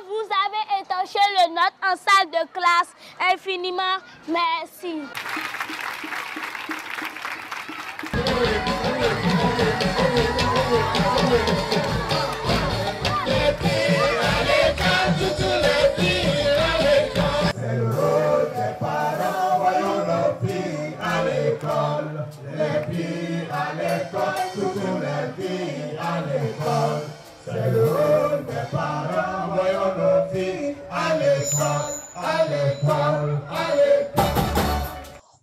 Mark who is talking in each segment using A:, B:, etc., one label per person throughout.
A: vous avez étanché le nôtre en salle de classe. Infiniment merci.
B: C'est le rôle des parents, voyons nos filles à l'école. Les filles à l'école, toutes les filles à l'école. C'est le rôle des parents, voyons nos filles à l'école, à l'école, à l'école.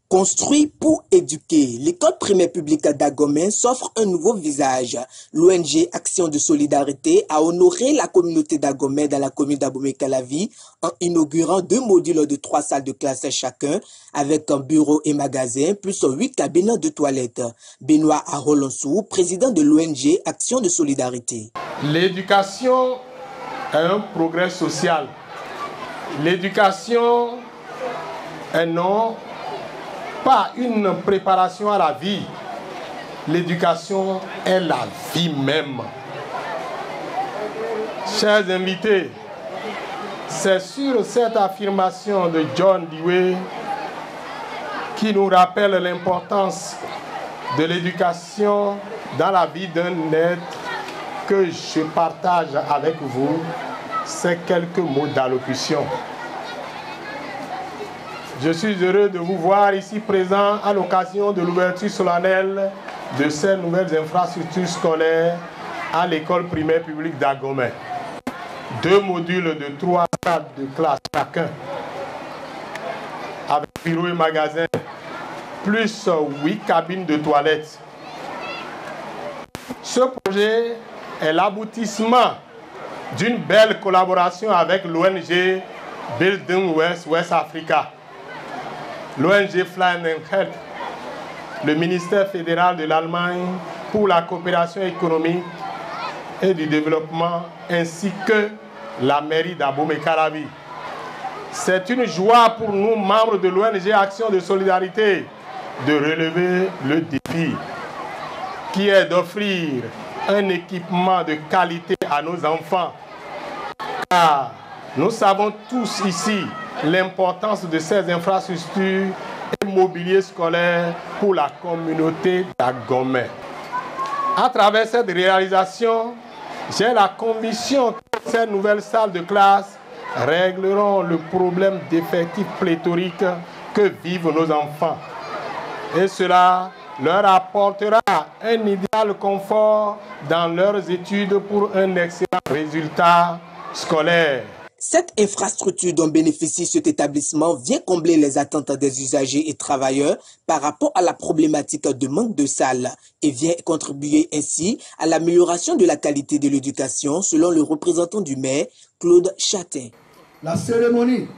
C: Construit pour éduquer, l'école primaire publique d'Agomè s'offre un nouveau visage. L'ONG Action de Solidarité a honoré la communauté d'Agomè dans la commune d'Abomey-Calavi en inaugurant 2 modules de 3 salles de classe chacun avec un bureau et magasin plus 8 cabines de toilettes. Benoît Arolonsou, président de l'ONG Action de Solidarité.
D: L'éducation est un progrès social. L'éducation est non pas une préparation à la vie. L'éducation est la vie même. Chers invités, c'est sur cette affirmation de John Dewey qui nous rappelle l'importance de l'éducation dans la vie d'un être que je partage avec vous ces quelques mots d'allocution. Je suis heureux de vous voir ici présents à l'occasion de l'ouverture solennelle de ces nouvelles infrastructures scolaires à l'école primaire publique d'Agomè. 2 modules de 3 salles de classe chacun, avec bureau et magasin, plus 8 cabines de toilettes. Ce projet est l'aboutissement d'une belle collaboration avec l'ONG Building West Africa, l'ONG Fly and Help, le ministère fédéral de l'Allemagne pour la coopération économique et du développement, ainsi que la mairie d'Abomey-Calavi. C'est une joie pour nous, membres de l'ONG Action de Solidarité, de relever le défi qui est d'offrir un équipement de qualité à nos enfants. Car nous savons tous ici l'importance de ces infrastructures et mobilier scolaire pour la communauté d'Agomè. À travers cette réalisation, j'ai la conviction que ces nouvelles salles de classe régleront le problème d'effectifs pléthoriques que vivent nos enfants. Et cela leur apportera un idéal confort dans leurs études pour un excellent résultat scolaire.
C: Cette infrastructure dont bénéficie cet établissement vient combler les attentes des usagers et travailleurs par rapport à la problématique de manque de salles et vient contribuer ainsi à l'amélioration de la qualité de l'éducation selon le représentant du maire, Claude Chatin.
E: La cérémonie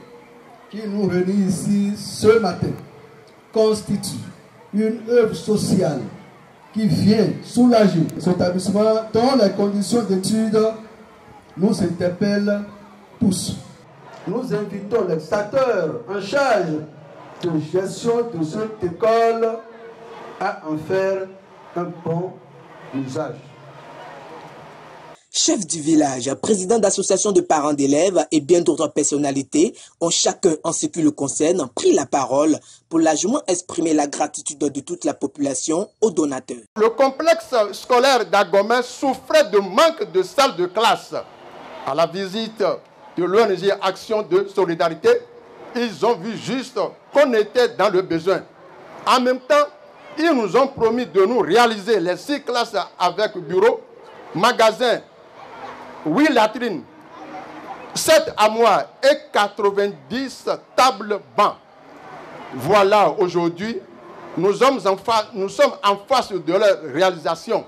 E: qui nous réunit ici ce matin constitue une œuvre sociale qui vient soulager cet établissement dont les conditions d'études nous interpellent tous. Nous invitons les acteurs en charge de gestion de cette école à en faire un bon usage.
C: Chef du village, président d'association de parents d'élèves et bien d'autres personnalités ont chacun, en ce qui le concerne, pris la parole pour largement exprimer la gratitude de toute la population aux donateurs.
D: Le complexe scolaire d'Agomè souffrait de manque de salles de classe. À la visite de l'ONG Action de Solidarité, ils ont vu juste qu'on était dans le besoin. En même temps, ils nous ont promis de nous réaliser les 6 classes avec bureau, magasin, 8 latrines, 7 armoires et 90 tables bancs. Voilà, aujourd'hui, nous sommes en face de leur réalisation.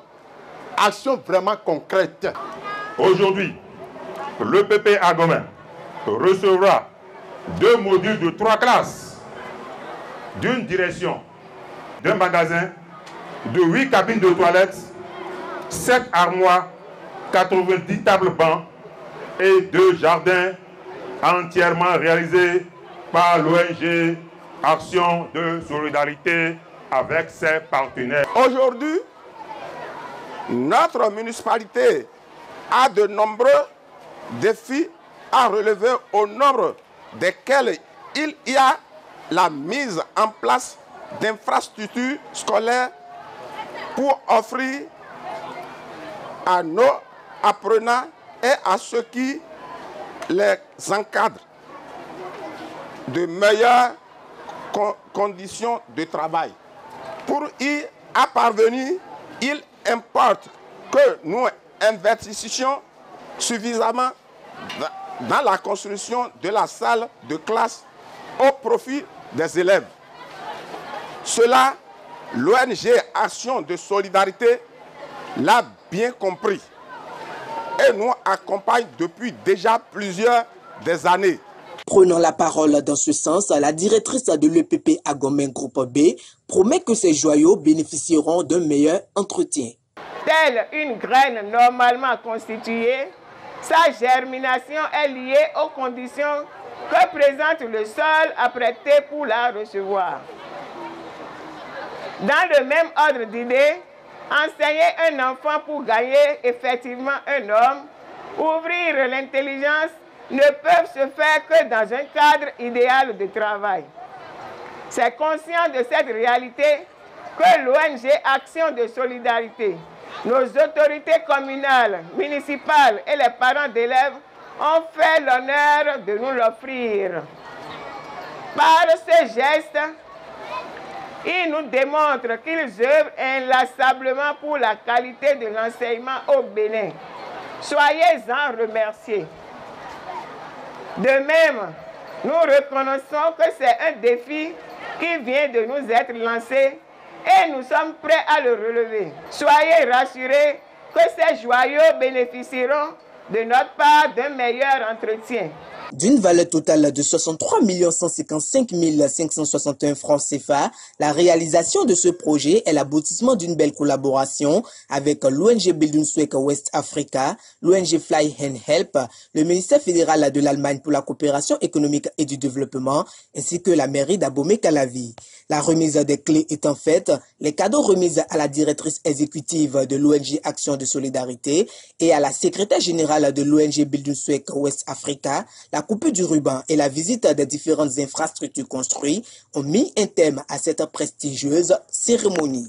D: Action vraiment concrète.
F: Aujourd'hui, le PP Agomè recevra 2 modules de 3 classes, d'une direction, d'un magasin, de 8 cabines de toilettes, 7 armoires, 90 tables bancs et 2 jardins entièrement réalisés par l'ONG Action de Solidarité avec ses partenaires.
G: Aujourd'hui, notre municipalité a de nombreux défis à relever au nombre desquels il y a la mise en place d'infrastructures scolaires pour offrir à nos apprenants et à ceux qui les encadrent de meilleures conditions de travail. Pour y parvenir, il importe que nous investissions suffisamment dans la construction de la salle de classe au profit des élèves. Cela, l'ONG Action de Solidarité l'a bien compris et nous accompagne depuis déjà plusieurs années.
C: Prenant la parole dans ce sens, la directrice de l'EPP Agomè Groupe B promet que ces joyaux bénéficieront d'un meilleur entretien.
H: Telle une graine normalement constituée, sa germination est liée aux conditions que présente le sol apprêté pour la recevoir. Dans le même ordre d'idées, enseigner un enfant pour gagner effectivement un homme, ouvrir l'intelligence, ne peuvent se faire que dans un cadre idéal de travail. C'est conscient de cette réalité que l'ONG Action de Solidarité, nos autorités communales, municipales et les parents d'élèves ont fait l'honneur de nous l'offrir. Par ce geste, ils nous démontrent qu'ils œuvrent inlassablement pour la qualité de l'enseignement au Bénin. Soyez-en remerciés. De même, nous reconnaissons que c'est un défi qui vient de nous être lancé et nous sommes prêts à le relever. Soyez rassurés que ces joyaux bénéficieront de notre part d'un meilleur entretien.
C: D'une valeur totale de 63 155 561 francs CFA, la réalisation de ce projet est l'aboutissement d'une belle collaboration avec l'ONG Bildungswerk West Africa, l'ONG Fly and Help, le ministère fédéral de l'Allemagne pour la coopération économique et du développement, ainsi que la mairie d'Abomey-Calavi. La remise des clés étant faite, les cadeaux remis à la directrice exécutive de l'ONG Action de Solidarité et à la secrétaire générale de l'ONG Bildungswerk West Africa, la coupure du ruban et la visite des différentes infrastructures construites ont mis un terme à cette prestigieuse cérémonie.